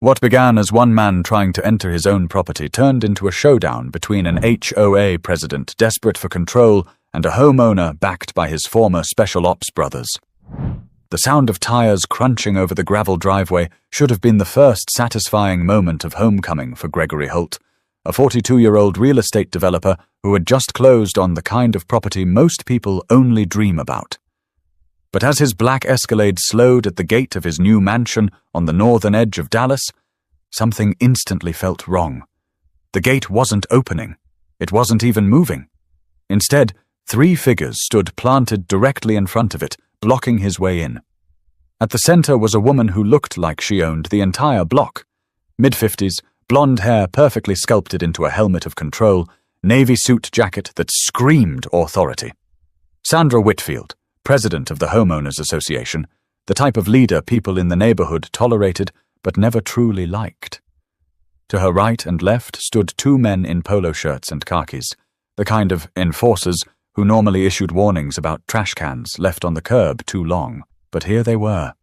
What began as one man trying to enter his own property turned into a showdown between an HOA president desperate for control and a homeowner backed by his former special ops brothers. The sound of tires crunching over the gravel driveway should have been the first satisfying moment of homecoming for Gregory Holt, a 42-year-old real estate developer who had just closed on the kind of property most people only dream about. But as his black Escalade slowed at the gate of his new mansion on the northern edge of Dallas, something instantly felt wrong. The gate wasn't opening. It wasn't even moving. Instead, 3 figures stood planted directly in front of it, blocking his way in. At the center was a woman who looked like she owned the entire block. Mid-50s, blonde hair perfectly sculpted into a helmet of control, navy suit jacket that screamed authority. Sandra Whitfield, president of the Homeowners Association, the type of leader people in the neighborhood tolerated but never truly liked. To her right and left stood 2 men in polo shirts and khakis, the kind of enforcers who normally issued warnings about trash cans left on the curb too long. But here they were,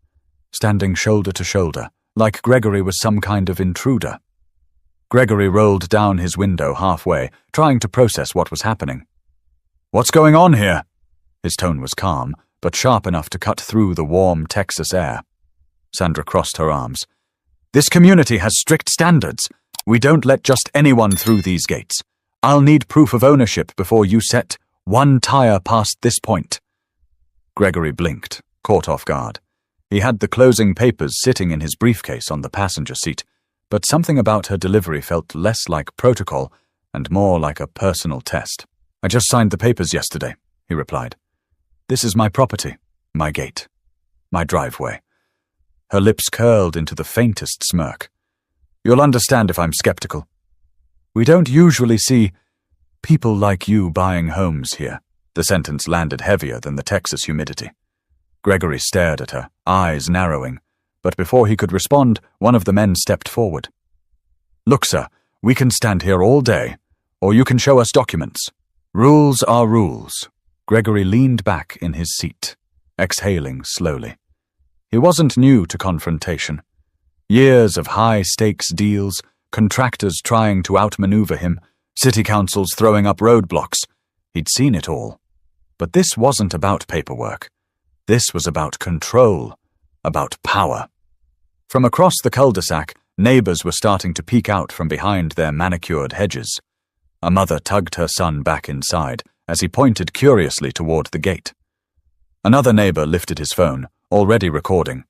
standing shoulder to shoulder, like Gregory was some kind of intruder. Gregory rolled down his window halfway, trying to process what was happening. "What's going on here?" His tone was calm, but sharp enough to cut through the warm Texas air. Sandra crossed her arms. "This community has strict standards. We don't let just anyone through these gates. I'll need proof of ownership before you set 1 tire past this point." Gregory blinked, caught off guard. He had the closing papers sitting in his briefcase on the passenger seat, but something about her delivery felt less like protocol and more like a personal test. "I just signed the papers yesterday," he replied. "This is my property, my gate, my driveway." Her lips curled into the faintest smirk. "You'll understand if I'm skeptical. We don't usually see people like you buying homes here." The sentence landed heavier than the Texas humidity. Gregory stared at her, eyes narrowing, but before he could respond, one of the men stepped forward. "Look, sir, we can stand here all day, or you can show us documents. Rules are rules." Gregory leaned back in his seat, exhaling slowly. He wasn't new to confrontation. Years of high-stakes deals, contractors trying to outmaneuver him, city councils throwing up roadblocks. He'd seen it all. But this wasn't about paperwork. This was about control, about power. From across the cul-de-sac, neighbors were starting to peek out from behind their manicured hedges. A mother tugged her son back inside as he pointed curiously toward the gate. Another neighbor lifted his phone, already recording.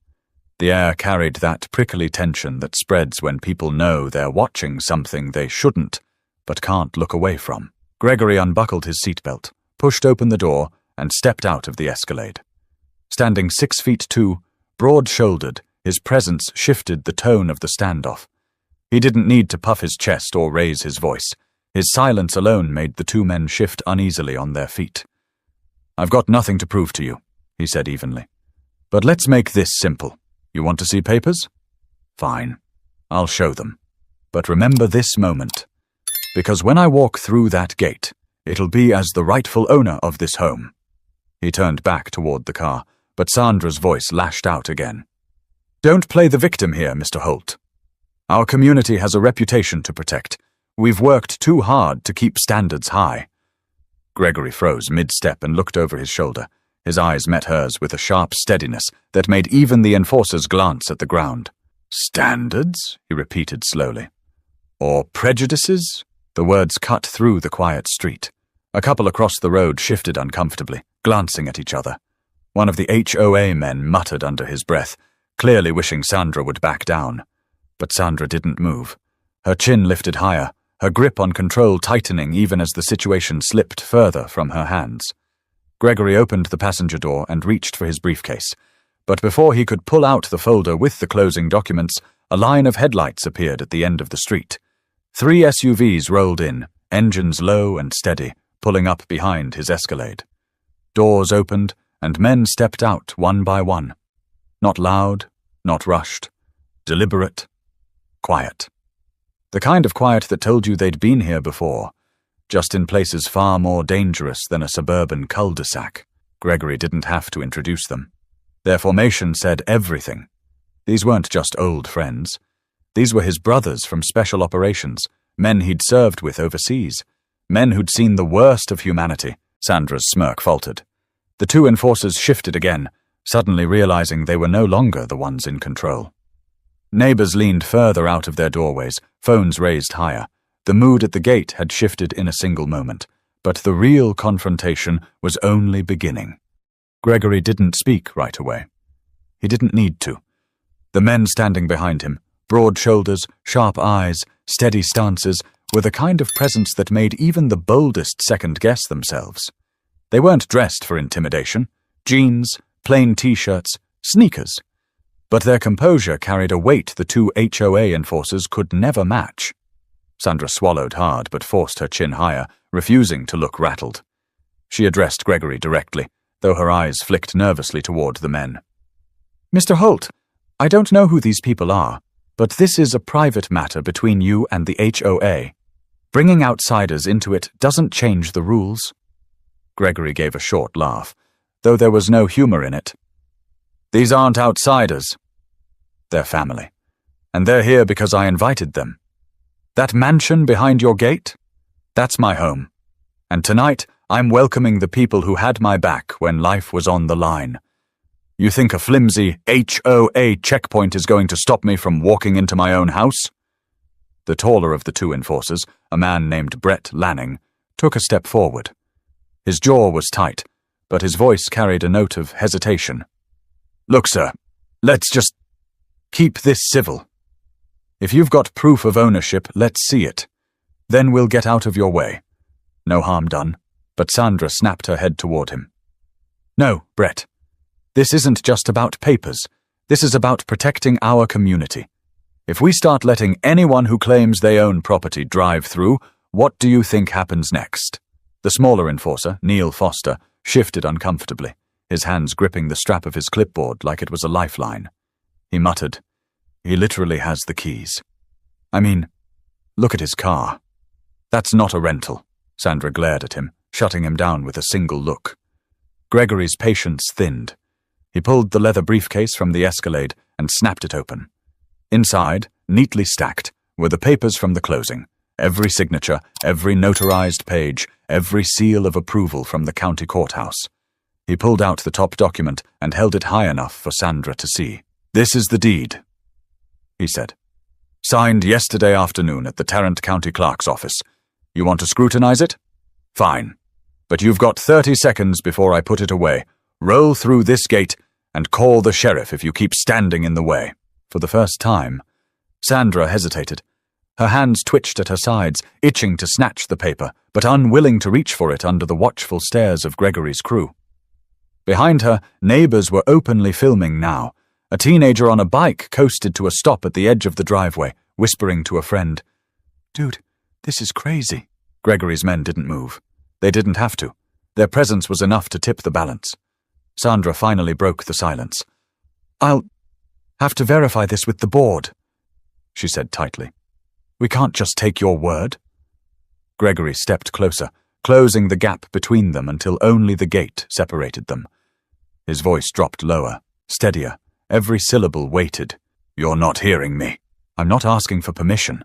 The air carried that prickly tension that spreads when people know they're watching something they shouldn't, but can't look away from. Gregory unbuckled his seatbelt, pushed open the door, and stepped out of the Escalade. Standing 6'2", broad-shouldered, his presence shifted the tone of the standoff. He didn't need to puff his chest or raise his voice. His silence alone made the 2 men shift uneasily on their feet. "I've got nothing to prove to you," he said evenly. "But let's make this simple. You want to see papers? Fine. I'll show them. But remember this moment. Because when I walk through that gate, it'll be as the rightful owner of this home." He turned back toward the car, but Sandra's voice lashed out again. "Don't play the victim here, Mr. Holt. Our community has a reputation to protect. We've worked too hard to keep standards high." Gregory froze mid-step and looked over his shoulder. His eyes met hers with a sharp steadiness that made even the enforcers glance at the ground. "Standards?" he repeated slowly. "Or prejudices?" The words cut through the quiet street. A couple across the road shifted uncomfortably, glancing at each other. One of the HOA men muttered under his breath, clearly wishing Sandra would back down. But Sandra didn't move. Her chin lifted higher, her grip on control tightening even as the situation slipped further from her hands. Gregory opened the passenger door and reached for his briefcase. But before he could pull out the folder with the closing documents, a line of headlights appeared at the end of the street. 3 SUVs rolled in, engines low and steady, pulling up behind his Escalade. Doors opened, and men stepped out one by one. Not loud, not rushed. Deliberate. Quiet. The kind of quiet that told you they'd been here before, just in places far more dangerous than a suburban cul-de-sac. Gregory didn't have to introduce them. Their formation said everything. These weren't just old friends. These were his brothers from Special Operations, men he'd served with overseas, men who'd seen the worst of humanity. Sandra's smirk faltered. The two enforcers shifted again, suddenly realizing they were no longer the ones in control. Neighbors leaned further out of their doorways, phones raised higher. The mood at the gate had shifted in a single moment, but the real confrontation was only beginning. Gregory didn't speak right away. He didn't need to. The men standing behind him, broad shoulders, sharp eyes, steady stances, were the kind of presence that made even the boldest second-guess themselves. They weren't dressed for intimidation. Jeans, plain t-shirts, sneakers. But their composure carried a weight the two HOA enforcers could never match. Sandra swallowed hard but forced her chin higher, refusing to look rattled. She addressed Gregory directly, though her eyes flicked nervously toward the men. "Mr. Holt, I don't know who these people are, but this is a private matter between you and the HOA. Bringing outsiders into it doesn't change the rules." Gregory gave a short laugh, though there was no humor in it. "These aren't outsiders. They're family, and they're here because I invited them. That mansion behind your gate? That's my home. And tonight, I'm welcoming the people who had my back when life was on the line. You think a flimsy HOA checkpoint is going to stop me from walking into my own house?" The taller of the two enforcers, a man named Brett Lanning, took a step forward. His jaw was tight, but his voice carried a note of hesitation. "Look, sir, let's just keep this civil. If you've got proof of ownership, let's see it. Then we'll get out of your way. No harm done." But Sandra snapped her head toward him. "No, Brett. This isn't just about papers. This is about protecting our community. If we start letting anyone who claims they own property drive through, what do you think happens next?" The smaller enforcer, Neil Foster, shifted uncomfortably, his hands gripping the strap of his clipboard like it was a lifeline. He muttered, "He literally has the keys. I mean, look at his car. That's not a rental." Sandra glared at him, shutting him down with a single look. Gregory's patience thinned. He pulled the leather briefcase from the Escalade and snapped it open. Inside, neatly stacked, were the papers from the closing. Every signature, every notarized page, every seal of approval from the county courthouse. He pulled out the top document and held it high enough for Sandra to see. "This is the deed," he said. "Signed yesterday afternoon at the Tarrant County Clerk's office. You want to scrutinize it? Fine. But you've got 30 seconds before I put it away. Roll through this gate and call the sheriff if you keep standing in the way." For the first time, Sandra hesitated. Her hands twitched at her sides, itching to snatch the paper, but unwilling to reach for it under the watchful stares of Gregory's crew. Behind her, neighbors were openly filming now. A teenager on a bike coasted to a stop at the edge of the driveway, whispering to a friend, "Dude, this is crazy." Gregory's men didn't move. They didn't have to. Their presence was enough to tip the balance. Sandra finally broke the silence. "I'll have to verify this with the board," she said tightly. "We can't just take your word." Gregory stepped closer, closing the gap between them until only the gate separated them. His voice dropped lower, steadier, every syllable weighted. "You're not hearing me. I'm not asking for permission.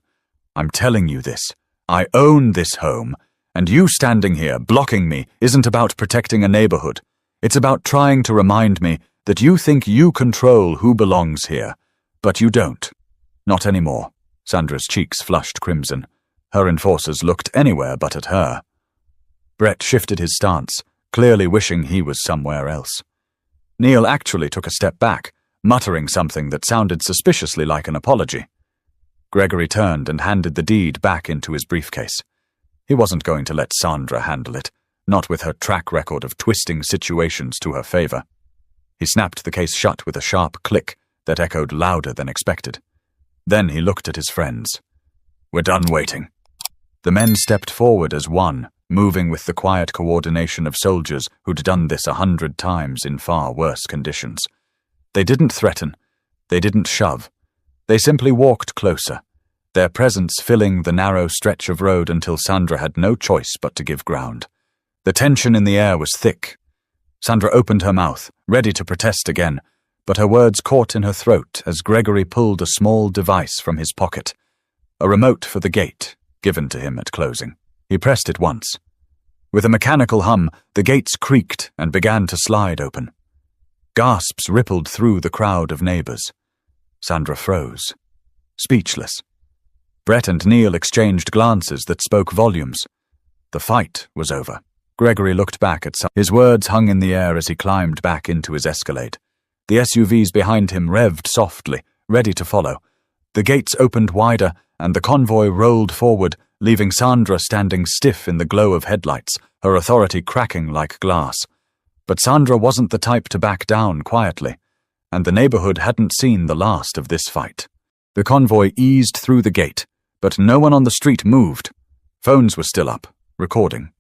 I'm telling you this. I own this home, and you standing here blocking me isn't about protecting a neighborhood. It's about trying to remind me that you think you control who belongs here, but you don't. Not anymore." Sandra's cheeks flushed crimson. Her enforcers looked anywhere but at her. Brett shifted his stance, clearly wishing he was somewhere else. Neil actually took a step back, muttering something that sounded suspiciously like an apology. Gregory turned and handed the deed back into his briefcase. He wasn't going to let Sandra handle it, not with her track record of twisting situations to her favor. He snapped the case shut with a sharp click that echoed louder than expected. Then he looked at his friends. "We're done waiting." The men stepped forward as one, moving with the quiet coordination of soldiers who'd done this 100 times in far worse conditions. They didn't threaten. They didn't shove. They simply walked closer, their presence filling the narrow stretch of road until Sandra had no choice but to give ground. The tension in the air was thick. Sandra opened her mouth, ready to protest again, but her words caught in her throat as Gregory pulled a small device from his pocket, a remote for the gate, given to him at closing. He pressed it once. With a mechanical hum, the gates creaked and began to slide open. Gasps rippled through the crowd of neighbors. Sandra froze, speechless. Brett and Neil exchanged glances that spoke volumes. The fight was over. Gregory looked back at his words hung in the air as he climbed back into his Escalade. The SUVs behind him revved softly, ready to follow. The gates opened wider, and the convoy rolled forward, leaving Sandra standing stiff in the glow of headlights, her authority cracking like glass. But Sandra wasn't the type to back down quietly, and the neighborhood hadn't seen the last of this fight. The convoy eased through the gate, but no one on the street moved. Phones were still up, recording.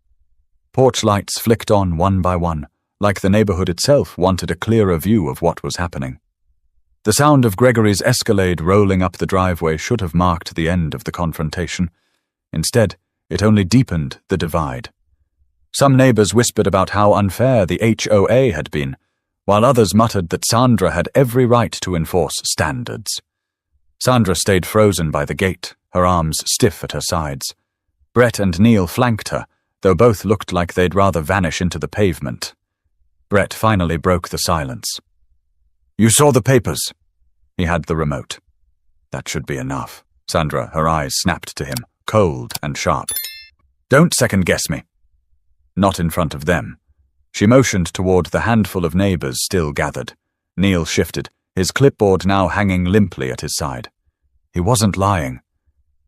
Porch lights flicked on one by one, like the neighborhood itself wanted a clearer view of what was happening. The sound of Gregory's Escalade rolling up the driveway should have marked the end of the confrontation. Instead, it only deepened the divide. Some neighbors whispered about how unfair the HOA had been, while others muttered that Sandra had every right to enforce standards. Sandra stayed frozen by the gate, her arms stiff at her sides. Brett and Neil flanked her, though both looked like they'd rather vanish into the pavement. Brett finally broke the silence. "You saw the papers." He had the remote. "That should be enough." Sandra, her eyes snapped to him, cold and sharp. "Don't second-guess me." Not in front of them. She motioned toward the handful of neighbors still gathered. Neil shifted, his clipboard now hanging limply at his side. He wasn't lying.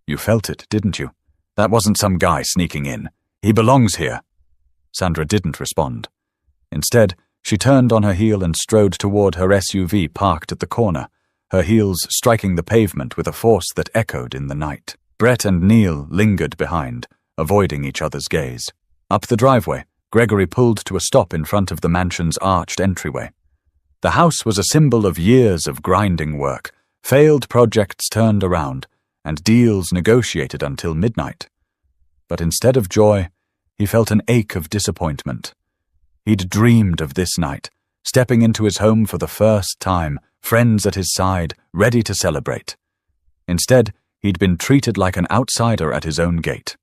"You felt it, didn't you? That wasn't some guy sneaking in. He belongs here." Sandra didn't respond. Instead, she turned on her heel and strode toward her SUV parked at the corner, her heels striking the pavement with a force that echoed in the night. Brett and Neil lingered behind, avoiding each other's gaze. Up the driveway, Gregory pulled to a stop in front of the mansion's arched entryway. The house was a symbol of years of grinding work, failed projects turned around, and deals negotiated until midnight. But instead of joy, he felt an ache of disappointment. He'd dreamed of this night, stepping into his home for the first time, friends at his side, ready to celebrate. Instead, he'd been treated like an outsider at his own gate.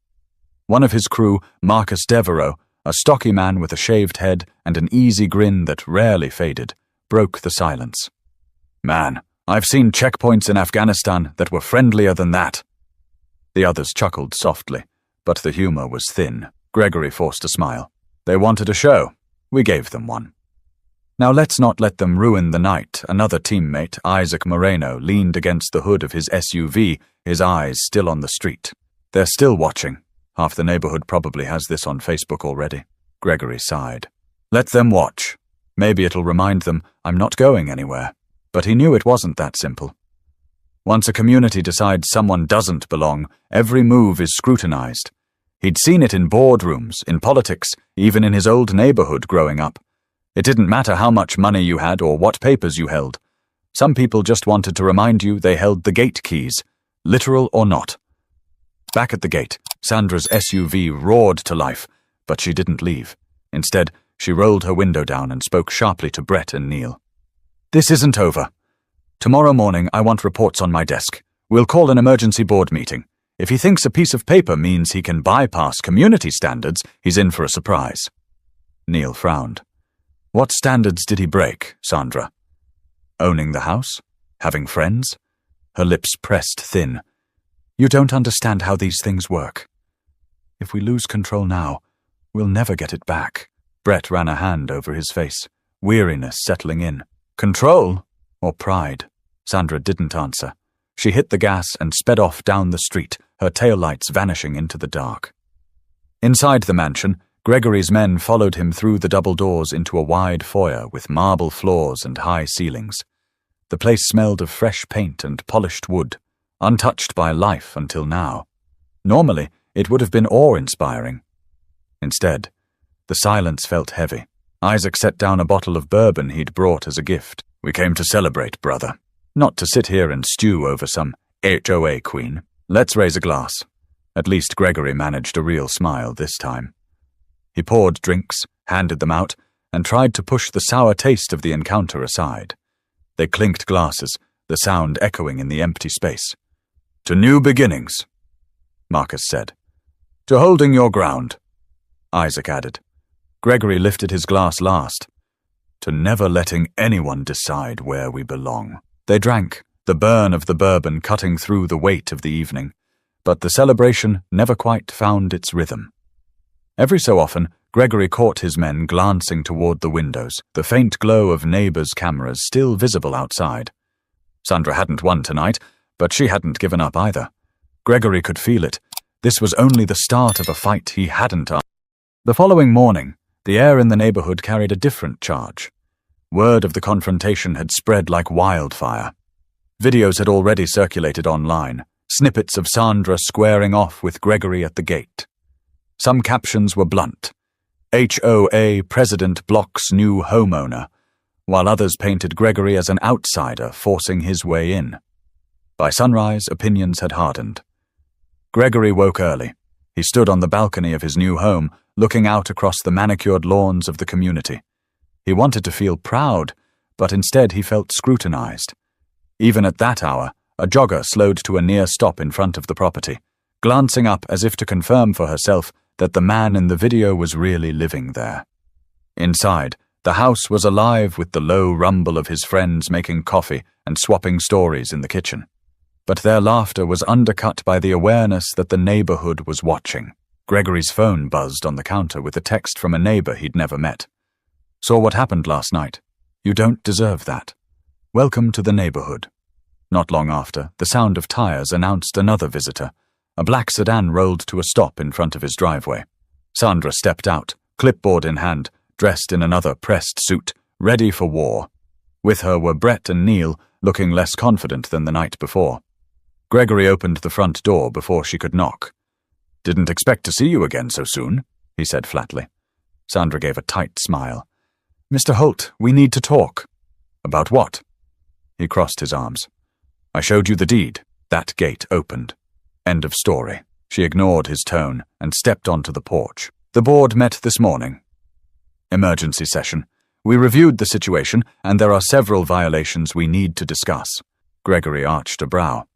One of his crew, Marcus Devereaux, a stocky man with a shaved head and an easy grin that rarely faded, broke the silence. "Man, I've seen checkpoints in Afghanistan that were friendlier than that." The others chuckled softly, but the humor was thin. Gregory forced a smile. "They wanted a show. We gave them one." "Now let's not let them ruin the night." Another teammate, Isaac Moreno, leaned against the hood of his SUV, his eyes still on the street. "They're still watching. Half the neighborhood probably has this on Facebook already." Gregory sighed. "Let them watch. Maybe it'll remind them I'm not going anywhere." But he knew it wasn't that simple. Once a community decides someone doesn't belong, every move is scrutinized. He'd seen it in boardrooms, in politics, even in his old neighborhood growing up. It didn't matter how much money you had or what papers you held. Some people just wanted to remind you they held the gate keys, literal or not. Back at the gate, Sandra's SUV roared to life, but she didn't leave. Instead, she rolled her window down and spoke sharply to Brett and Neil. "This isn't over. Tomorrow morning I want reports on my desk. We'll call an emergency board meeting. If he thinks a piece of paper means he can bypass community standards, he's in for a surprise." Neil frowned. "What standards did he break, Sandra? Owning the house? Having friends?" Her lips pressed thin. "You don't understand how these things work. If we lose control now, we'll never get it back." Brett ran a hand over his face, weariness settling in. "Control? Or pride?" Sandra didn't answer. She hit the gas and sped off down the street, her taillights vanishing into the dark. Inside the mansion, Gregory's men followed him through the double doors into a wide foyer with marble floors and high ceilings. The place smelled of fresh paint and polished wood, untouched by life until now. Normally, it would have been awe-inspiring. Instead, the silence felt heavy. Isaac set down a bottle of bourbon he'd brought as a gift. "We came to celebrate, brother. Not to sit here and stew over some HOA queen. Let's raise a glass." At least Gregory managed a real smile this time. He poured drinks, handed them out, and tried to push the sour taste of the encounter aside. They clinked glasses, the sound echoing in the empty space. "To new beginnings," Marcus said. "To holding your ground," Isaac added. Gregory lifted his glass last. "To never letting anyone decide where we belong." They drank, the burn of the bourbon cutting through the weight of the evening, but the celebration never quite found its rhythm. Every so often, Gregory caught his men glancing toward the windows, the faint glow of neighbors' cameras still visible outside. Sandra hadn't won tonight, but she hadn't given up either. Gregory could feel it. This was only the start of a fight he hadn't. The following morning, the air in the neighborhood carried a different charge. Word of the confrontation had spread like wildfire. Videos had already circulated online, snippets of Sandra squaring off with Gregory at the gate. Some captions were blunt. HOA President blocks new homeowner, while others painted Gregory as an outsider forcing his way in. By sunrise, opinions had hardened. Gregory woke early. He stood on the balcony of his new home, looking out across the manicured lawns of the community. He wanted to feel proud, but instead he felt scrutinized. Even at that hour, a jogger slowed to a near stop in front of the property, glancing up as if to confirm for herself that the man in the video was really living there. Inside, the house was alive with the low rumble of his friends making coffee and swapping stories in the kitchen. But their laughter was undercut by the awareness that the neighborhood was watching. Gregory's phone buzzed on the counter with a text from a neighbor he'd never met. "Saw what happened last night. You don't deserve that. Welcome to the neighborhood." Not long after, the sound of tires announced another visitor. A black sedan rolled to a stop in front of his driveway. Sandra stepped out, clipboard in hand, dressed in another pressed suit, ready for war. With her were Brett and Neil, looking less confident than the night before. Gregory opened the front door before she could knock. "Didn't expect to see you again so soon," he said flatly. Sandra gave a tight smile. "Mr. Holt, we need to talk." "About what?" He crossed his arms. "I showed you the deed. That gate opened. End of story." She ignored his tone and stepped onto the porch. "The board met this morning. Emergency session. We reviewed the situation, and there are several violations we need to discuss." Gregory arched a brow.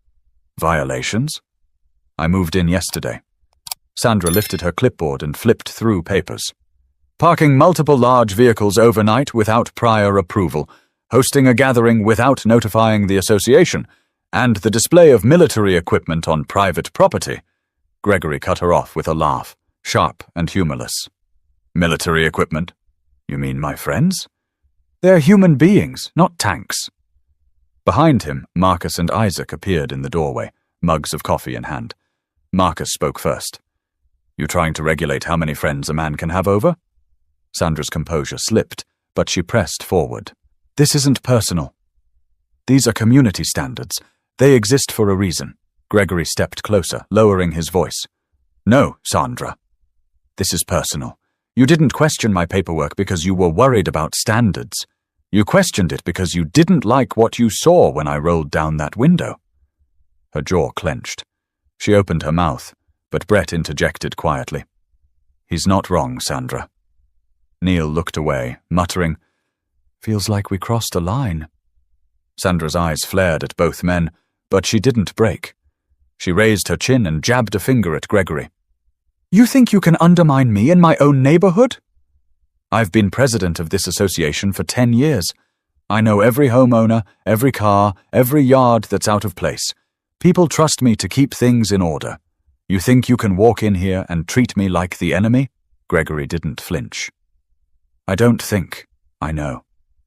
"Violations?" "I moved in yesterday." Sandra lifted her clipboard and flipped through papers. "Parking multiple large vehicles overnight without prior approval, hosting a gathering without notifying the association, and the display of military equipment on private property." Gregory cut her off with a laugh, sharp and humorless. "Military equipment? You mean my friends? They're human beings, not tanks." Behind him, Marcus and Isaac appeared in the doorway, mugs of coffee in hand. Marcus spoke first. "You trying to regulate how many friends a man can have over?" Sandra's composure slipped, but she pressed forward. "This isn't personal. These are community standards. They exist for a reason." Gregory stepped closer, lowering his voice. "No, Sandra. This is personal. You didn't question my paperwork because you were worried about standards. You questioned it because you didn't like what you saw when I rolled down that window." Her jaw clenched. She opened her mouth, but Brett interjected quietly. "He's not wrong, Sandra." Neil looked away, muttering, "Feels like we crossed a line." Sandra's eyes flared at both men, but she didn't break. She raised her chin and jabbed a finger at Gregory. "You think you can undermine me in my own neighborhood?" "I've been president of this association for 10 years. I know every homeowner, every car, every yard that's out of place. People trust me to keep things in order. You think you can walk in here and treat me like the enemy?" Gregory didn't flinch. "I don't think. I know.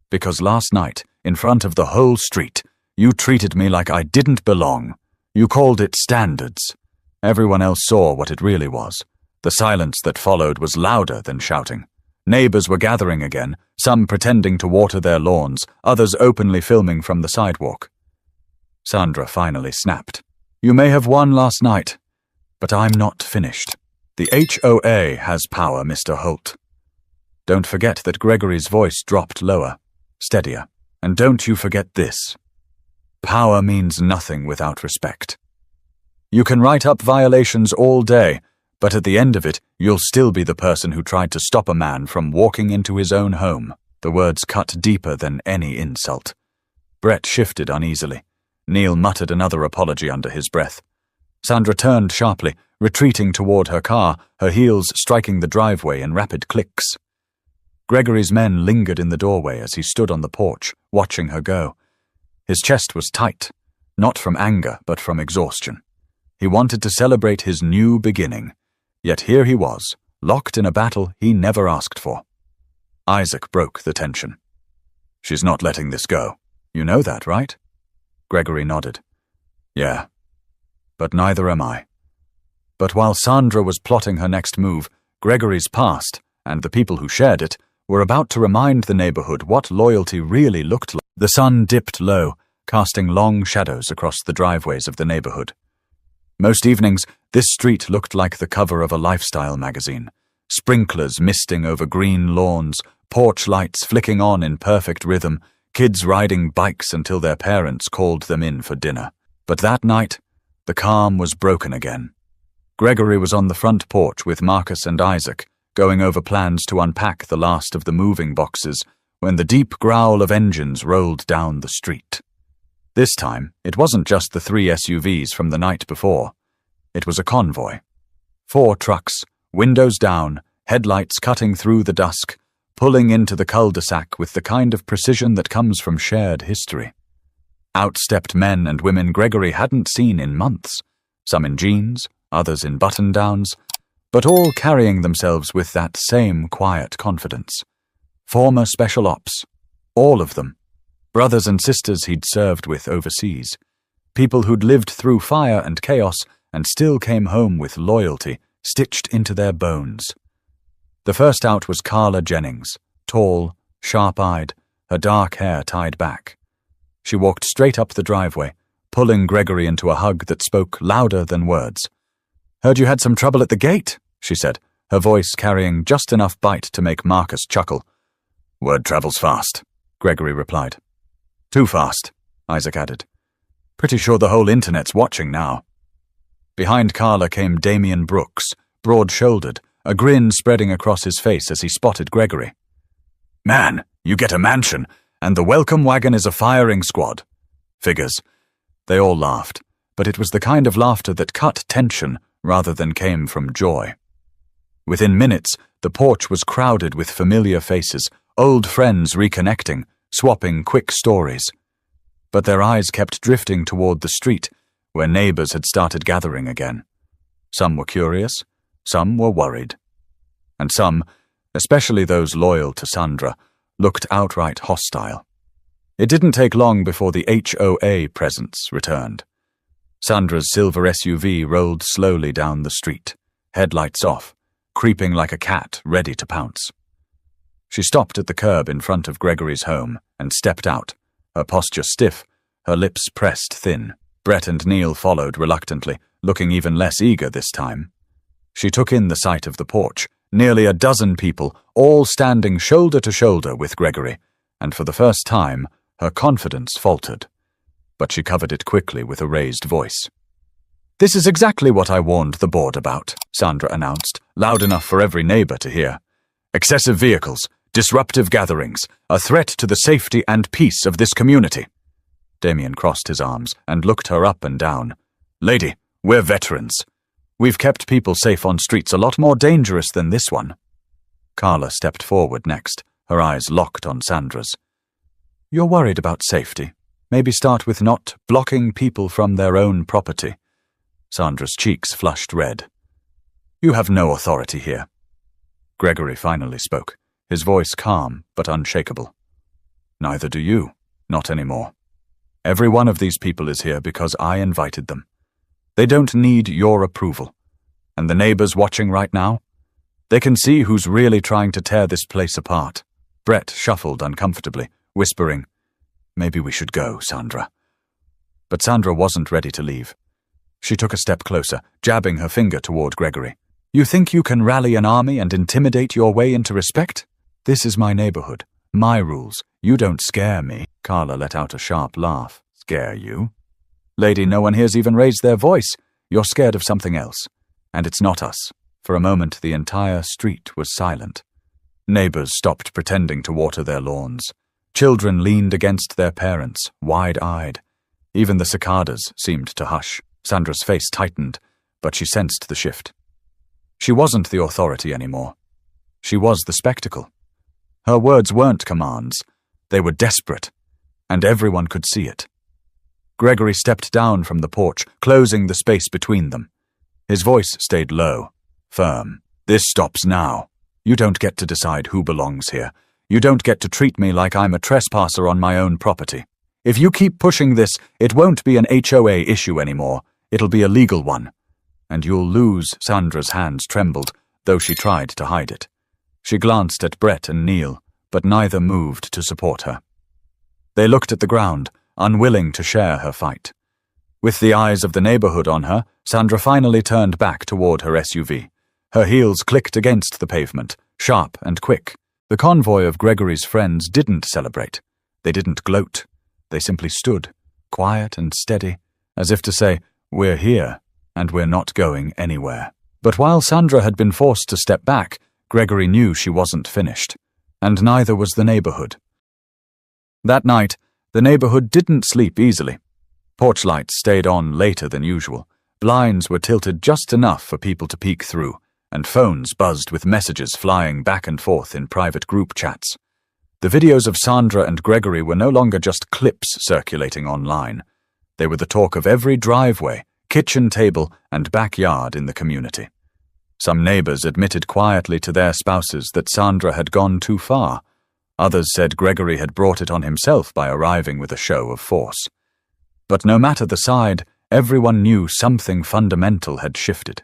Because last night, in front of the whole street, you treated me like I didn't belong. You called it standards. Everyone else saw what it really was. The silence that followed was louder than shouting. Neighbors were gathering again, some pretending to water their lawns, others openly filming from the sidewalk." Sandra finally snapped. "You may have won last night, but I'm not finished. The HOA has power, Mr. Holt. Don't forget that Gregory's voice dropped lower, steadier. And don't you forget this. Power means nothing without respect. You can write up violations all day, but at the end of it, you'll still be the person who tried to stop a man from walking into his own home." The words cut deeper than any insult. Brett shifted uneasily. Neil muttered another apology under his breath. Sandra turned sharply, retreating toward her car, her heels striking the driveway in rapid clicks. Gregory's men lingered in the doorway as he stood on the porch, watching her go. His chest was tight, not from anger, but from exhaustion. He wanted to celebrate his new beginning, yet here he was, locked in a battle he never asked for. Isaac broke the tension. "She's not letting this go. You know that, right?" Gregory nodded. "Yeah. But neither am I." But while Sandra was plotting her next move, Gregory's past, and the people who shared it, were about to remind the neighborhood what loyalty really looked like. The sun dipped low, casting long shadows across the driveways of the neighborhood. Most evenings, this street looked like the cover of a lifestyle magazine. Sprinklers misting over green lawns, porch lights flicking on in perfect rhythm, kids riding bikes until their parents called them in for dinner. But that night, the calm was broken again. Gregory was on the front porch with Marcus and Isaac, going over plans to unpack the last of the moving boxes, when the deep growl of engines rolled down the street. This time, it wasn't just the 3 SUVs from the night before. It was a convoy. 4 trucks, windows down, headlights cutting through the dusk, pulling into the cul-de-sac with the kind of precision that comes from shared history. Out stepped men and women Gregory hadn't seen in months, some in jeans, others in button-downs, but all carrying themselves with that same quiet confidence. Former special ops, all of them, brothers and sisters he'd served with overseas, people who'd lived through fire and chaos and still came home with loyalty stitched into their bones. The first out was Carla Jennings, tall, sharp-eyed, her dark hair tied back. She walked straight up the driveway, pulling Gregory into a hug that spoke louder than words. "Heard you had some trouble at the gate," she said, her voice carrying just enough bite to make Marcus chuckle. "Word travels fast," Gregory replied. "Too fast," Isaac added. "Pretty sure the whole internet's watching now." Behind Carla came Damien Brooks, broad-shouldered, a grin spreading across his face as he spotted Gregory. "Man, you get a mansion, and the welcome wagon is a firing squad." Figures. They all laughed, but it was the kind of laughter that cut tension rather than came from joy. Within minutes, the porch was crowded with familiar faces, old friends reconnecting, swapping quick stories. But their eyes kept drifting toward the street, where neighbors had started gathering again. Some were curious, some were worried. And some, especially those loyal to Sandra, looked outright hostile. It didn't take long before the HOA presence returned. Sandra's silver SUV rolled slowly down the street, headlights off, creeping like a cat ready to pounce. She stopped at the curb in front of Gregory's home and stepped out, her posture stiff, her lips pressed thin. Brett and Neil followed reluctantly, looking even less eager this time. She took in the sight of the porch, nearly a dozen people, all standing shoulder to shoulder with Gregory, and for the first time, her confidence faltered. But she covered it quickly with a raised voice. "This is exactly what I warned the board about," Sandra announced, loud enough for every neighbor to hear. "Excessive vehicles, disruptive gatherings, a threat to the safety and peace of this community." Damien crossed his arms and looked her up and down. "Lady, we're veterans. We've kept people safe on streets a lot more dangerous than this one." Carla stepped forward next, her eyes locked on Sandra's. "You're worried about safety. Maybe start with not blocking people from their own property." Sandra's cheeks flushed red. "You have no authority here." Gregory finally spoke, his voice calm but unshakable. "Neither do you, not anymore. Every one of these people is here because I invited them. They don't need your approval. And the neighbors watching right now? They can see who's really trying to tear this place apart." Brett shuffled uncomfortably, whispering, "Maybe we should go, Sandra." But Sandra wasn't ready to leave. She took a step closer, jabbing her finger toward Gregory. "You think you can rally an army and intimidate your way into respect? This is my neighborhood, my rules. You don't scare me." Carla let out a sharp laugh. "Scare you? Lady, no one here's even raised their voice. You're scared of something else. And it's not us." For a moment, the entire street was silent. Neighbors stopped pretending to water their lawns. Children leaned against their parents, wide-eyed. Even the cicadas seemed to hush. Sandra's face tightened, but she sensed the shift. She wasn't the authority anymore. She was the spectacle. Her words weren't commands. They were desperate, and everyone could see it. Gregory stepped down from the porch, closing the space between them. His voice stayed low, firm. This stops now. You don't get to decide who belongs here. You don't get to treat me like I'm a trespasser on my own property. If you keep pushing this, it won't be an HOA issue anymore. It'll be a legal one. And you'll lose. Sandra's hands trembled, though she tried to hide it. She glanced at Brett and Neil, but neither moved to support her. They looked at the ground, unwilling to share her fight. With the eyes of the neighborhood on her, Sandra finally turned back toward her SUV. Her heels clicked against the pavement, sharp and quick. The convoy of Gregory's friends didn't celebrate. They didn't gloat. They simply stood, quiet and steady, as if to say, "We're here, and we're not going anywhere." But while Sandra had been forced to step back, Gregory knew she wasn't finished, and neither was the neighborhood. That night, the neighborhood didn't sleep easily. Porch lights stayed on later than usual. Blinds were tilted just enough for people to peek through, and phones buzzed with messages flying back and forth in private group chats. The videos of Sandra and Gregory were no longer just clips circulating online. They were the talk of every driveway, kitchen table, and backyard in the community. Some neighbors admitted quietly to their spouses that Sandra had gone too far. Others said Gregory had brought it on himself by arriving with a show of force. But no matter the side, everyone knew something fundamental had shifted.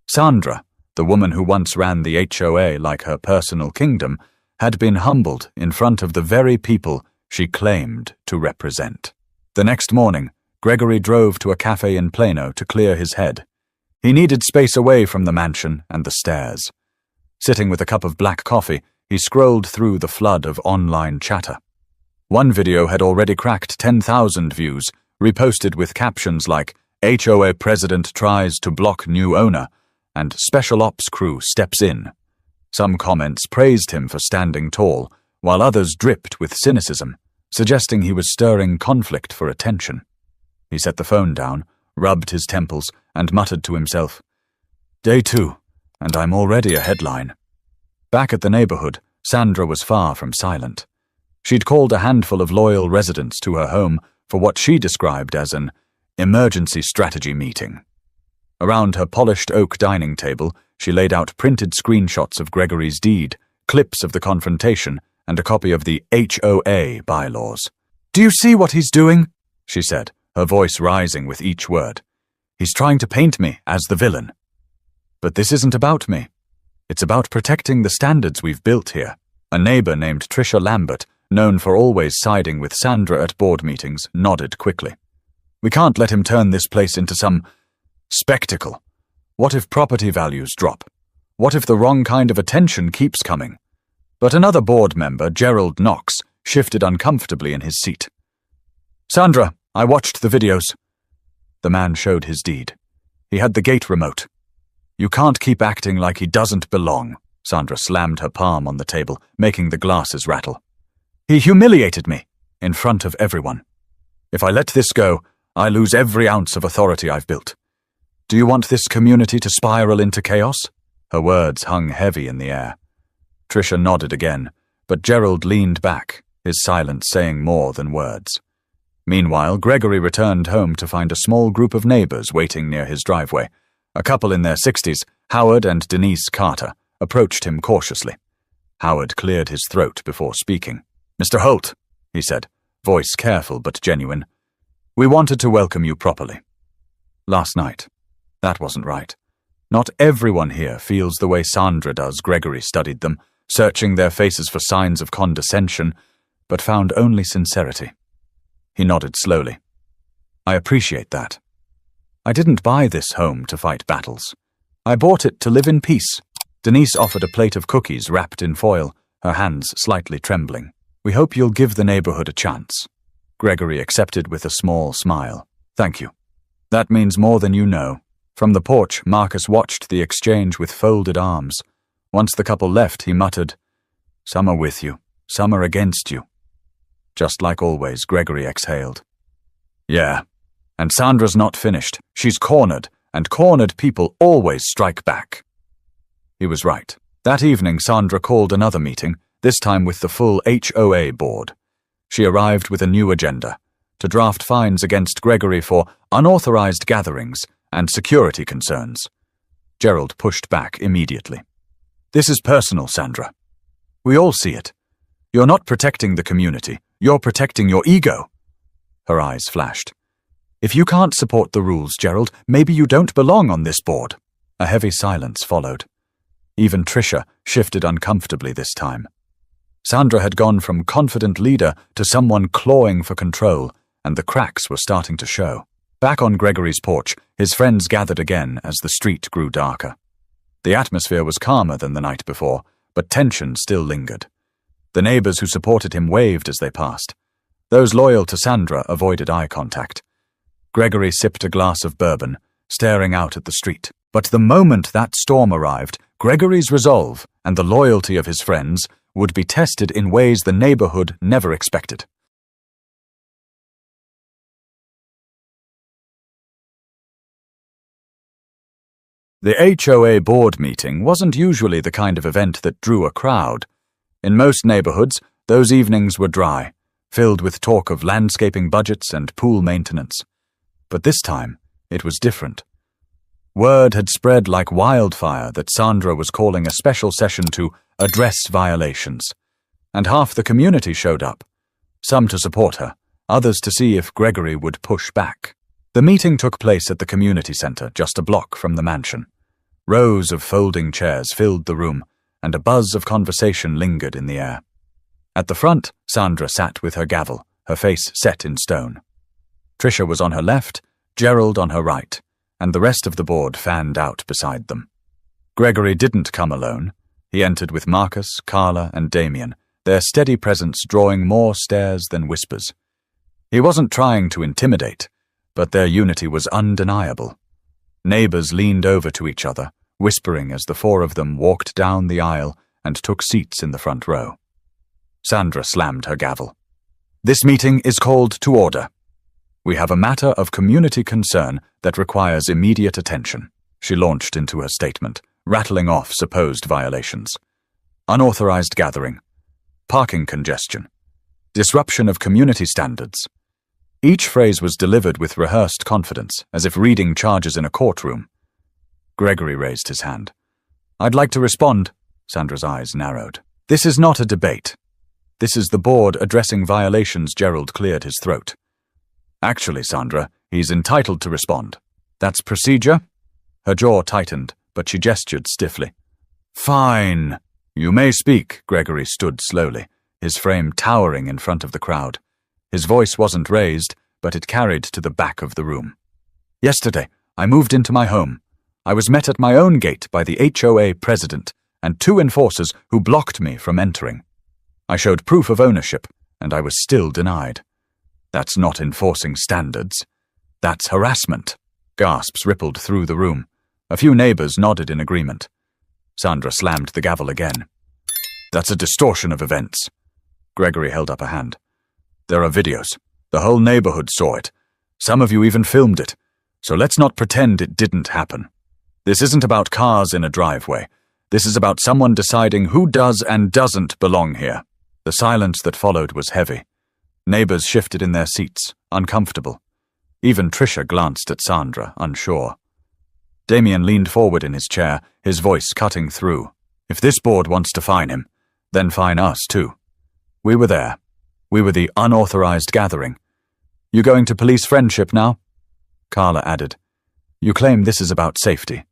Sandra, the woman who once ran the HOA like her personal kingdom, had been humbled in front of the very people she claimed to represent. The next morning, Gregory drove to a cafe in Plano to clear his head. He needed space away from the mansion and the stairs. Sitting with a cup of black coffee, he scrolled through the flood of online chatter. One video had already cracked 10,000 views, reposted with captions like, "HOA president tries to block new owner," and "Special Ops crew steps in." Some comments praised him for standing tall, while others dripped with cynicism, suggesting he was stirring conflict for attention. He set the phone down, rubbed his temples, and muttered to himself, "Day 2, and I'm already a headline." Back at the neighborhood, Sandra was far from silent. She'd called a handful of loyal residents to her home for what she described as an emergency strategy meeting. Around her polished oak dining table, she laid out printed screenshots of Gregory's deed, clips of the confrontation, and a copy of the HOA bylaws. "Do you see what he's doing?" she said, her voice rising with each word. "He's trying to paint me as the villain. But this isn't about me. It's about protecting the standards we've built here." A neighbor named Trisha Lambert, known for always siding with Sandra at board meetings, nodded quickly. "We can't let him turn this place into some spectacle. What if property values drop? What if the wrong kind of attention keeps coming?" But another board member, Gerald Knox, shifted uncomfortably in his seat. "Sandra, I watched the videos." The man showed his deed. He had the gate remote. "You can't keep acting like he doesn't belong." Sandra slammed her palm on the table, making the glasses rattle. "He humiliated me, in front of everyone. If I let this go, I lose every ounce of authority I've built. Do you want this community to spiral into chaos?" Her words hung heavy in the air. Trisha nodded again, but Gerald leaned back, his silence saying more than words. Meanwhile, Gregory returned home to find a small group of neighbors waiting near his driveway. A couple in their 60s, Howard and Denise Carter, approached him cautiously. Howard cleared his throat before speaking. "Mr. Holt," he said, voice careful but genuine, "we wanted to welcome you properly. Last night. That wasn't right. Not everyone here feels the way Sandra does." Gregory studied them, searching their faces for signs of condescension, but found only sincerity. He nodded slowly. "I appreciate that. I didn't buy this home to fight battles. I bought it to live in peace." Denise offered a plate of cookies wrapped in foil, her hands slightly trembling. "We hope you'll give the neighborhood a chance." Gregory accepted with a small smile. "Thank you. That means more than you know." From the porch, Marcus watched the exchange with folded arms. Once the couple left, he muttered, "Some are with you, some are against you." Just like always, Gregory exhaled. Yeah, and Sandra's not finished. She's cornered, and cornered people always strike back. He was right. That evening, Sandra called another meeting, this time with the full HOA board. She arrived with a new agenda, to draft fines against Gregory for unauthorized gatherings and security concerns. Gerald pushed back immediately. This is personal, Sandra. We all see it. You're not protecting the community. You're protecting your ego. Her eyes flashed. If you can't support the rules, Gerald, maybe you don't belong on this board. A heavy silence followed. Even Tricia shifted uncomfortably this time. Sandra had gone from confident leader to someone clawing for control, and the cracks were starting to show. Back on Gregory's porch, his friends gathered again as the street grew darker. The atmosphere was calmer than the night before, but tension still lingered. The neighbors who supported him waved as they passed. Those loyal to Sandra avoided eye contact. Gregory sipped a glass of bourbon, staring out at the street. But the moment that storm arrived, Gregory's resolve and the loyalty of his friends would be tested in ways the neighborhood never expected. The HOA board meeting wasn't usually the kind of event that drew a crowd. In most neighborhoods, those evenings were dry, filled with talk of landscaping budgets and pool maintenance. But this time, it was different. Word had spread like wildfire that Sandra was calling a special session to address violations. And half the community showed up, some to support her, others to see if Gregory would push back. The meeting took place at the community center, just a block from the mansion. Rows of folding chairs filled the room, and a buzz of conversation lingered in the air. At the front, Sandra sat with her gavel, her face set in stone. Tricia was on her left, Gerald on her right, and the rest of the board fanned out beside them. Gregory didn't come alone. He entered with Marcus, Carla, and Damien, their steady presence drawing more stares than whispers. He wasn't trying to intimidate, but their unity was undeniable. Neighbors leaned over to each other, whispering as the four of them walked down the aisle and took seats in the front row. Sandra slammed her gavel. This meeting is called to order. We have a matter of community concern that requires immediate attention. She launched into her statement, rattling off supposed violations. Unauthorized gathering. Parking congestion. Disruption of community standards. Each phrase was delivered with rehearsed confidence, as if reading charges in a courtroom. Gregory raised his hand. I'd like to respond. Sandra's eyes narrowed. This is not a debate. This is the board addressing violations. Gerald cleared his throat. Actually, Sandra, he's entitled to respond. That's procedure? Her jaw tightened, but she gestured stiffly. Fine. You may speak. Gregory stood slowly, his frame towering in front of the crowd. His voice wasn't raised, but it carried to the back of the room. Yesterday, I moved into my home. I was met at my own gate by the HOA president and 2 enforcers who blocked me from entering. I showed proof of ownership, and I was still denied. That's not enforcing standards. That's harassment. Gasps rippled through the room. A few neighbors nodded in agreement. Sandra slammed the gavel again. That's a distortion of events. Gregory held up a hand. There are videos. The whole neighborhood saw it. Some of you even filmed it. So let's not pretend it didn't happen. This isn't about cars in a driveway. This is about someone deciding who does and doesn't belong here. The silence that followed was heavy. Neighbors shifted in their seats, uncomfortable. Even Tricia glanced at Sandra, unsure. Damien leaned forward in his chair, his voice cutting through. If this board wants to fine him, then fine us too. We were there. We were the unauthorized gathering. You going to police friendship now? Carla added. You claim this is about safety,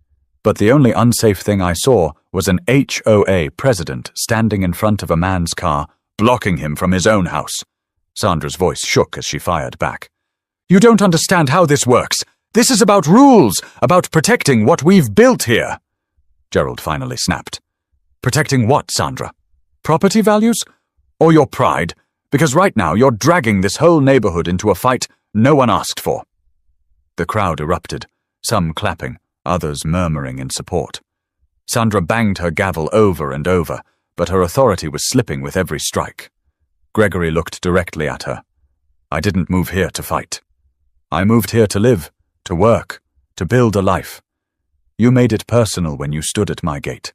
but the only unsafe thing I saw was an HOA president standing in front of a man's car, blocking him from his own house. Sandra's voice shook as she fired back. You don't understand how this works. This is about rules, about protecting what we've built here. Gerald finally snapped. Protecting what, Sandra? Property values? Or your pride? Because right now you're dragging this whole neighborhood into a fight no one asked for. The crowd erupted, some clapping, others murmuring in support. Sandra banged her gavel over and over, but her authority was slipping with every strike. Gregory looked directly at her. I didn't move here to fight. I moved here to live, to work, to build a life. You made it personal when you stood at my gate,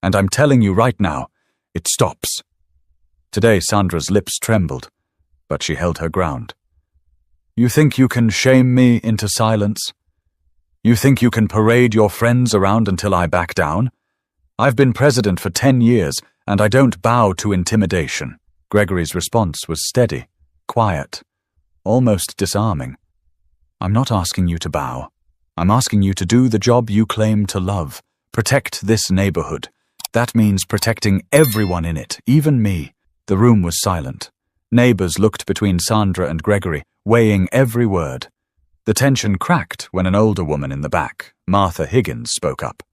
and I'm telling you right now, it stops. Today Sandra's lips trembled, but she held her ground. You think you can shame me into silence? You think you can parade your friends around until I back down? I've been president for 10 years, and I don't bow to intimidation. Gregory's response was steady, quiet, almost disarming. I'm not asking you to bow. I'm asking you to do the job you claim to love. Protect this neighborhood. That means protecting everyone in it, even me. The room was silent. Neighbors looked between Sandra and Gregory, weighing every word. The tension cracked when an older woman in the back, Martha Higgins, spoke up.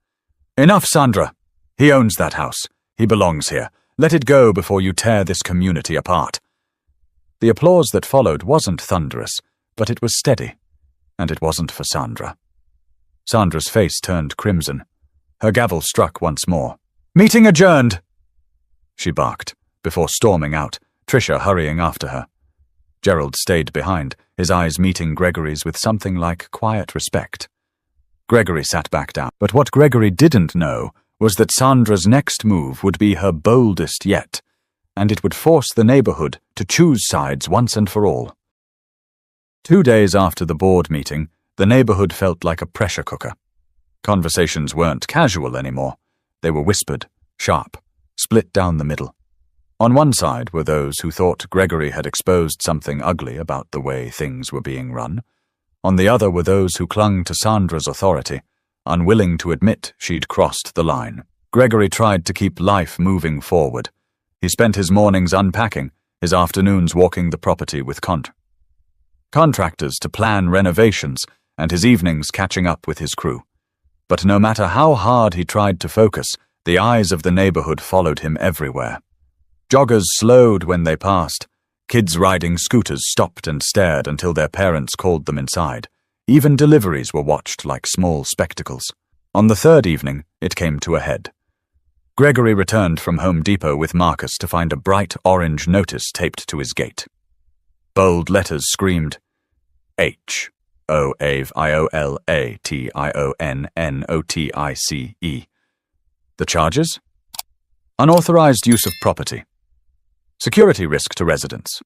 Enough, Sandra. He owns that house. He belongs here. Let it go before you tear this community apart. The applause that followed wasn't thunderous, but it was steady, and it wasn't for Sandra. Sandra's face turned crimson. Her gavel struck once more. Meeting adjourned, she barked, before storming out, Tricia hurrying after her. Gerald stayed behind, his eyes meeting Gregory's with something like quiet respect. Gregory sat back down, but what Gregory didn't know was that Sandra's next move would be her boldest yet, and it would force the neighborhood to choose sides once and for all. 2 days after the board meeting, the neighborhood felt like a pressure cooker. Conversations weren't casual anymore. They were whispered, sharp, split down the middle. On one side were those who thought Gregory had exposed something ugly about the way things were being run. On the other were those who clung to Sandra's authority, unwilling to admit she'd crossed the line. Gregory tried to keep life moving forward. He spent his mornings unpacking, his afternoons walking the property with contractors to plan renovations, and his evenings catching up with his crew. But no matter how hard he tried to focus, the eyes of the neighborhood followed him everywhere. Joggers slowed when they passed. Kids riding scooters stopped and stared until their parents called them inside. Even deliveries were watched like small spectacles. On the third evening, it came to a head. Gregory returned from Home Depot with Marcus to find a bright orange notice taped to his gate. Bold letters screamed, H-O-A-V-I-O-L-A-T-I-O-N-N-O-T-I-C-E. The charges? Unauthorized use of property. Security risk to residents.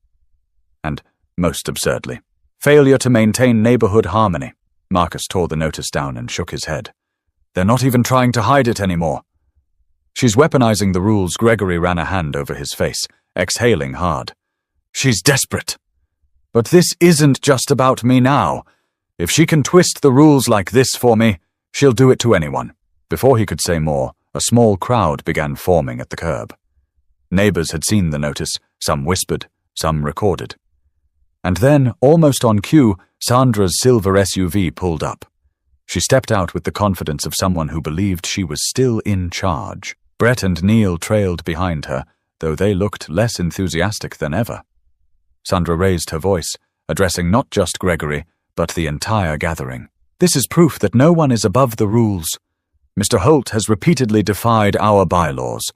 And, most absurdly, failure to maintain neighborhood harmony. Marcus tore the notice down and shook his head. They're not even trying to hide it anymore. She's weaponizing the rules. Gregory ran a hand over his face, exhaling hard. She's desperate. But this isn't just about me now. If she can twist the rules like this for me, she'll do it to anyone. Before he could say more, a small crowd began forming at the curb. Neighbors had seen the notice, some whispered, some recorded. And then, almost on cue, Sandra's silver SUV pulled up. She stepped out with the confidence of someone who believed she was still in charge. Brett and Neil trailed behind her, though they looked less enthusiastic than ever. Sandra raised her voice, addressing not just Gregory, but the entire gathering. This is proof that no one is above the rules. Mr. Holt has repeatedly defied our bylaws,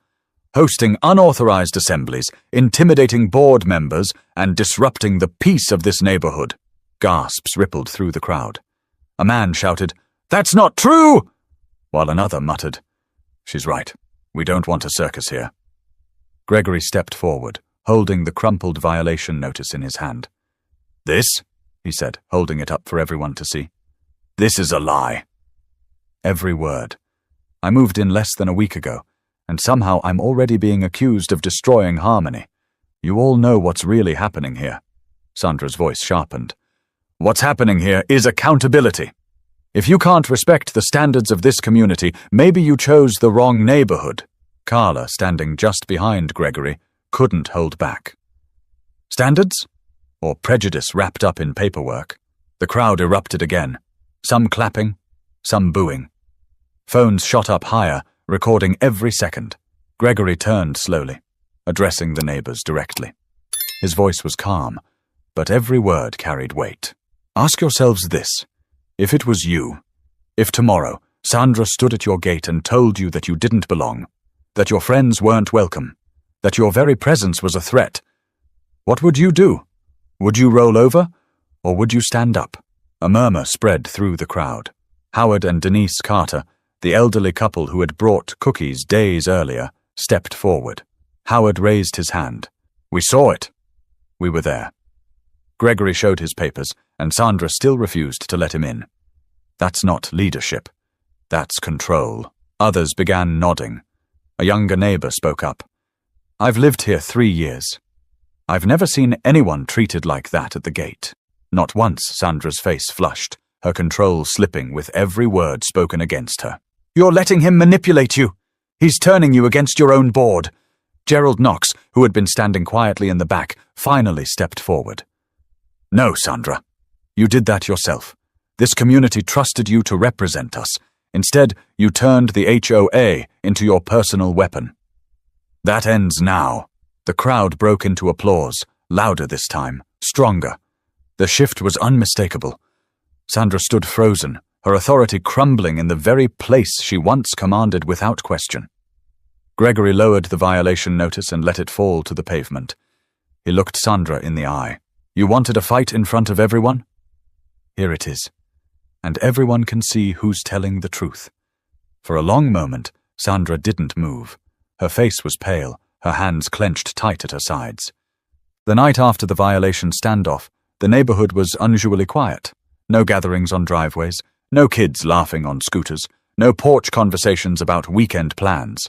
hosting unauthorized assemblies, intimidating board members, and disrupting the peace of this neighborhood. Gasps rippled through the crowd. A man shouted, "That's not true!" while another muttered, "She's right. We don't want a circus here." Gregory stepped forward, holding the crumpled violation notice in his hand. "This," he said, holding it up for everyone to see. "This is a lie." Every word. I moved in less than a week ago, and somehow I'm already being accused of destroying harmony. You all know what's really happening here. Sandra's voice sharpened. What's happening here is accountability. If you can't respect the standards of this community, maybe you chose the wrong neighborhood. Carla, standing just behind Gregory, couldn't hold back. Standards? Or prejudice wrapped up in paperwork? The crowd erupted again, some clapping, some booing. Phones shot up higher, recording every second. Gregory turned slowly, addressing the neighbors directly. His voice was calm, but every word carried weight. Ask yourselves this. If it was you, if tomorrow Sandra stood at your gate and told you that you didn't belong, that your friends weren't welcome, that your very presence was a threat, What would you do? Would you roll over, or would you stand up? A murmur spread through the crowd. Howard and Denise Carter, the elderly couple who had brought cookies days earlier, stepped forward. Howard raised his hand. We saw it. We were there. Gregory showed his papers, and Sandra still refused to let him in. That's not leadership. That's control. Others began nodding. A younger neighbor spoke up. I've lived here 3 years. I've never seen anyone treated like that at the gate. Not once. Sandra's face flushed, her control slipping with every word spoken against her. You're letting him manipulate you. He's turning you against your own board. Gerald Knox, who had been standing quietly in the back, finally stepped forward. No, Sandra. You did that yourself. This community trusted you to represent us. Instead, you turned the HOA into your personal weapon. That ends now. The crowd broke into applause, louder this time, stronger. The shift was unmistakable. Sandra stood frozen, her authority crumbling in the very place she once commanded without question. Gregory lowered the violation notice and let it fall to the pavement. He looked Sandra in the eye. You wanted a fight in front of everyone? Here it is. And everyone can see who's telling the truth. For a long moment, Sandra didn't move. Her face was pale, her hands clenched tight at her sides. The night after the violation standoff, the neighborhood was unusually quiet. No gatherings on driveways, no kids laughing on scooters, no porch conversations about weekend plans.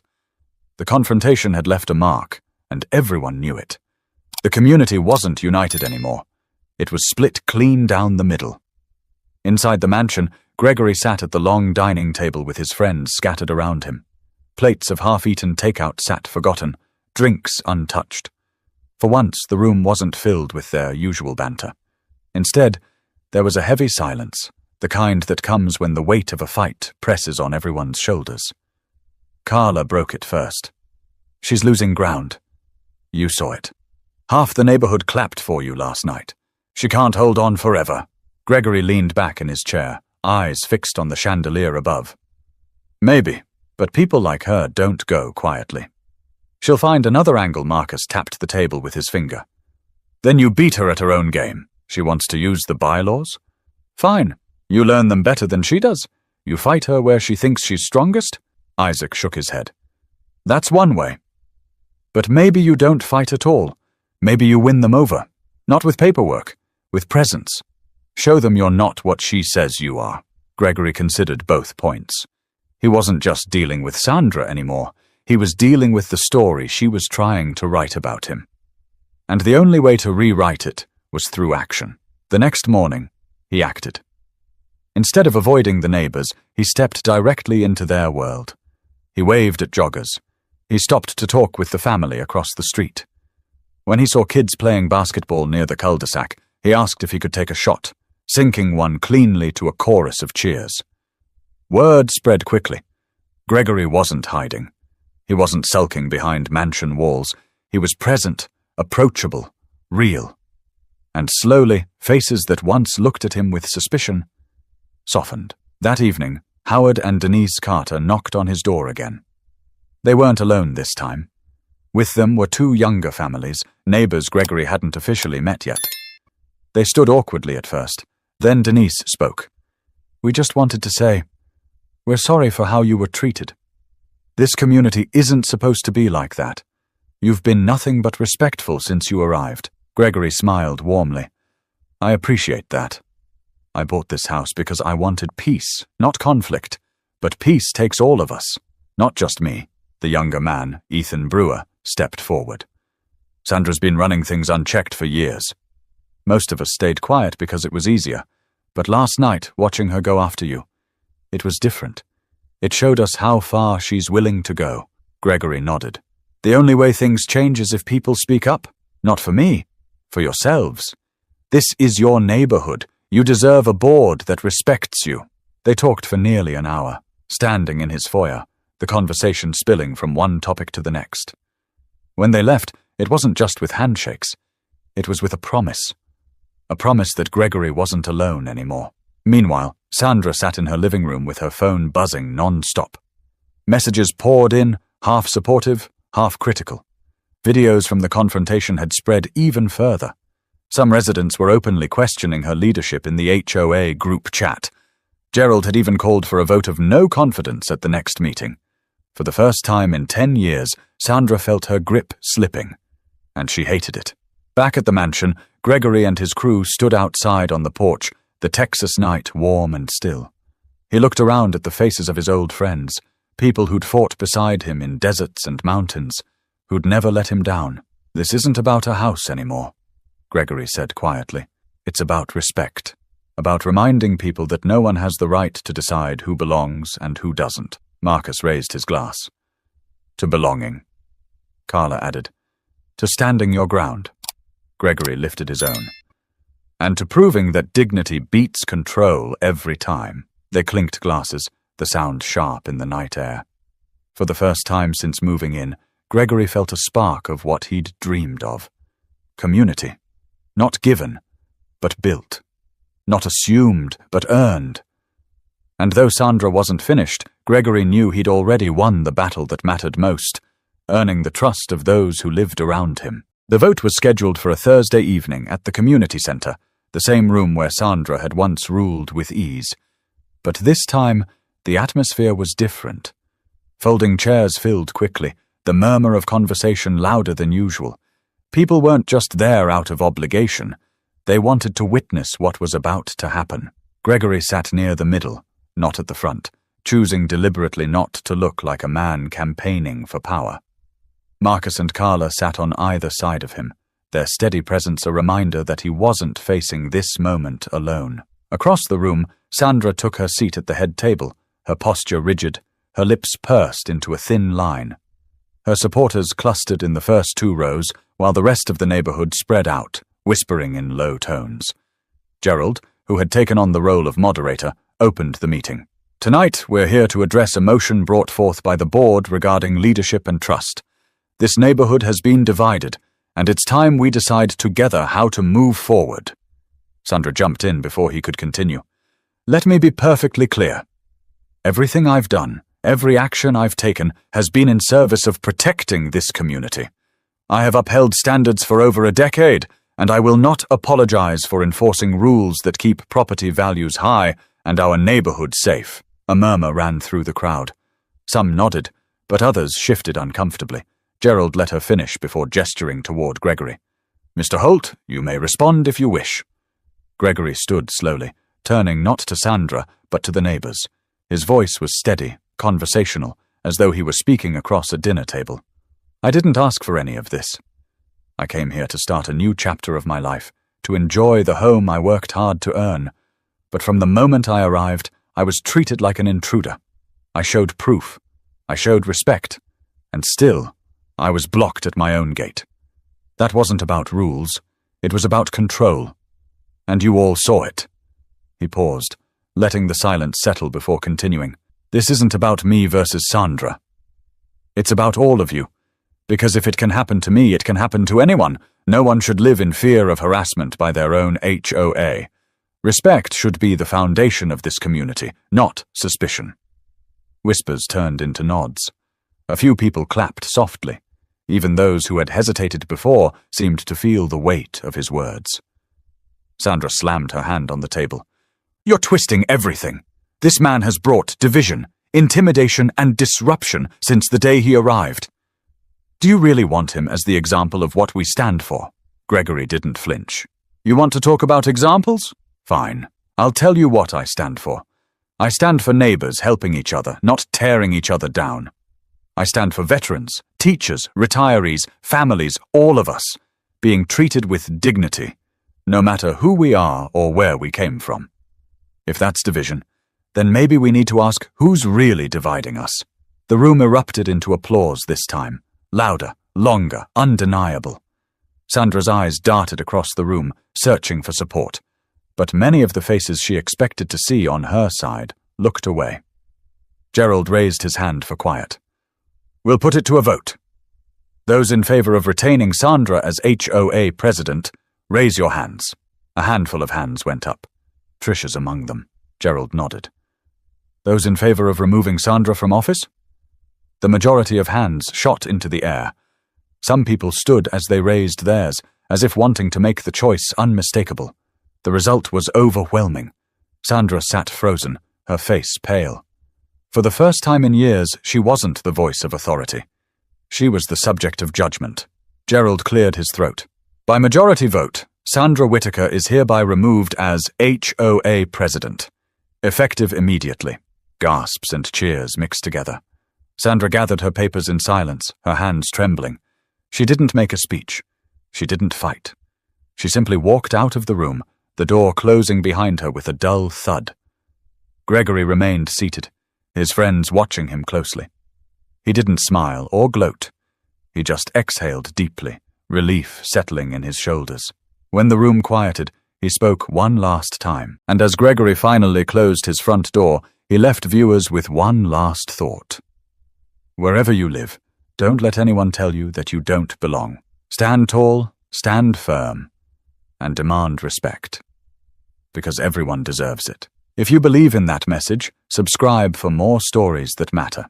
The confrontation had left a mark, and everyone knew it. The community wasn't united anymore. It was split clean down the middle. Inside the mansion, Gregory sat at the long dining table with his friends scattered around him. Plates of half-eaten takeout sat forgotten, drinks untouched. For once, the room wasn't filled with their usual banter. Instead, there was a heavy silence, the kind that comes when the weight of a fight presses on everyone's shoulders. Carla broke it first. She's losing ground. You saw it. Half the neighborhood clapped for you last night. She can't hold on forever. Gregory leaned back in his chair, eyes fixed on the chandelier above. Maybe, but people like her don't go quietly. She'll find another angle. Marcus tapped the table with his finger. Then you beat her at her own game. She wants to use the bylaws? Fine. You learn them better than she does. You fight her where she thinks she's strongest? Isaac shook his head. That's one way. But maybe you don't fight at all. Maybe you win them over. Not with paperwork, with presence. Show them you're not what she says you are. Gregory considered both points. He wasn't just dealing with Sandra anymore. He was dealing with the story she was trying to write about him. And the only way to rewrite it was through action. The next morning, he acted. Instead of avoiding the neighbors, he stepped directly into their world. He waved at joggers. He stopped to talk with the family across the street. When he saw kids playing basketball near the cul-de-sac, he asked if he could take a shot, sinking one cleanly to a chorus of cheers. Word spread quickly. Gregory wasn't hiding. He wasn't sulking behind mansion walls. He was present, approachable, real. And slowly, faces that once looked at him with suspicion softened. That evening, Howard and Denise Carter knocked on his door again. They weren't alone this time. With them were 2 younger families, neighbors Gregory hadn't officially met yet. They stood awkwardly at first. Then Denise spoke. We just wanted to say, we're sorry for how you were treated. This community isn't supposed to be like that. You've been nothing but respectful since you arrived. Gregory smiled warmly. I appreciate that. I bought this house because I wanted peace, not conflict. But peace takes all of us, not just me. The younger man, Ethan Brewer, stepped forward. Sandra's been running things unchecked for years. Most of us stayed quiet because it was easier. But last night, watching her go after you, it was different. It showed us how far she's willing to go. Gregory nodded. The only way things change is if people speak up. Not for me, for yourselves. This is your neighborhood. You deserve a board that respects you. They talked for nearly an hour, standing in his foyer, the conversation spilling from one topic to the next. When they left, it wasn't just with handshakes. It was with a promise. A promise that Gregory wasn't alone anymore. Meanwhile, Sandra sat in her living room with her phone buzzing non-stop. Messages poured in, half supportive, half critical. Videos from the confrontation had spread even further. Some residents were openly questioning her leadership in the HOA group chat. Gerald had even called for a vote of no confidence at the next meeting. For the first time in 10 years, Sandra felt her grip slipping, and she hated it. Back at the mansion, Gregory and his crew stood outside on the porch, the Texas night warm and still. He looked around at the faces of his old friends, people who'd fought beside him in deserts and mountains, who'd never let him down. "This isn't about a house anymore," Gregory said quietly. "It's about respect, about reminding people that no one has the right to decide who belongs and who doesn't." Marcus raised his glass. "To belonging," Carla added. "To standing your ground." Gregory lifted his own. "And to proving that dignity beats control every time." They clinked glasses, the sound sharp in the night air. For the first time since moving in, Gregory felt a spark of what he'd dreamed of. Community. Not given, but built. Not assumed, but earned. And though Sandra wasn't finished, Gregory knew he'd already won the battle that mattered most, earning the trust of those who lived around him. The vote was scheduled for a Thursday evening at the community center, the same room where Sandra had once ruled with ease. But this time, the atmosphere was different. Folding chairs filled quickly, the murmur of conversation louder than usual. People weren't just there out of obligation. They wanted to witness what was about to happen. Gregory sat near the middle, not at the front, choosing deliberately not to look like a man campaigning for power. Marcus and Carla sat on either side of him, their steady presence a reminder that he wasn't facing this moment alone. Across the room, Sandra took her seat at the head table, her posture rigid, her lips pursed into a thin line. Her supporters clustered in the first 2 rows, while the rest of the neighborhood spread out, whispering in low tones. Gerald, who had taken on the role of moderator, opened the meeting. "Tonight, we're here to address a motion brought forth by the board regarding leadership and trust. This neighborhood has been divided, and it's time we decide together how to move forward." Sandra jumped in before he could continue. "Let me be perfectly clear. Everything I've done, every action I've taken, has been in service of protecting this community. I have upheld standards for over a decade, and I will not apologize for enforcing rules that keep property values high and our neighborhood safe." A murmur ran through the crowd. Some nodded, but others shifted uncomfortably. Gerald let her finish before gesturing toward Gregory. "Mr. Holt, you may respond if you wish." Gregory stood slowly, turning not to Sandra, but to the neighbors. His voice was steady, conversational, as though he were speaking across a dinner table. "I didn't ask for any of this. I came here to start a new chapter of my life, to enjoy the home I worked hard to earn. But from the moment I arrived, I was treated like an intruder. I showed proof. I showed respect. And still, I was blocked at my own gate. That wasn't about rules. It was about control. And you all saw it." He paused, letting the silence settle before continuing. "This isn't about me versus Sandra. It's about all of you. Because if it can happen to me, it can happen to anyone. No one should live in fear of harassment by their own HOA. Respect should be the foundation of this community, not suspicion." Whispers turned into nods. A few people clapped softly. Even those who had hesitated before seemed to feel the weight of his words. Sandra slammed her hand on the table. "You're twisting everything. This man has brought division, intimidation, and disruption since the day he arrived. Do you really want him as the example of what we stand for?" Gregory didn't flinch. "You want to talk about examples? Fine. I'll tell you what I stand for. I stand for neighbors helping each other, not tearing each other down. I stand for veterans, teachers, retirees, families, all of us, being treated with dignity, no matter who we are or where we came from. If that's division, then maybe we need to ask who's really dividing us." The room erupted into applause this time, louder, longer, undeniable. Sandra's eyes darted across the room, searching for support, but many of the faces she expected to see on her side looked away. Gerald raised his hand for quiet. "We'll put it to a vote. Those in favor of retaining Sandra as HOA president, raise your hands." A handful of hands went up. Trisha's among them. Gerald nodded. "Those in favor of removing Sandra from office?" The majority of hands shot into the air. Some people stood as they raised theirs, as if wanting to make the choice unmistakable. The result was overwhelming. Sandra sat frozen, her face pale. For the first time in years, she wasn't the voice of authority. She was the subject of judgment. Gerald cleared his throat. By majority vote, Sandra Whitaker is hereby removed as HOA president. Effective immediately. Gasps and cheers mixed together. Sandra gathered her papers in silence, her hands trembling. She didn't make a speech. She didn't fight. She simply walked out of the room, the door closing behind her with a dull thud. Gregory remained seated, his friends watching him closely. He didn't smile or gloat. He just exhaled deeply, relief settling in his shoulders. When the room quieted, he spoke one last time, and as Gregory finally closed his front door, he left viewers with one last thought. Wherever you live, don't let anyone tell you that you don't belong. Stand tall, stand firm, and demand respect. Because everyone deserves it. If you believe in that message, subscribe for more stories that matter.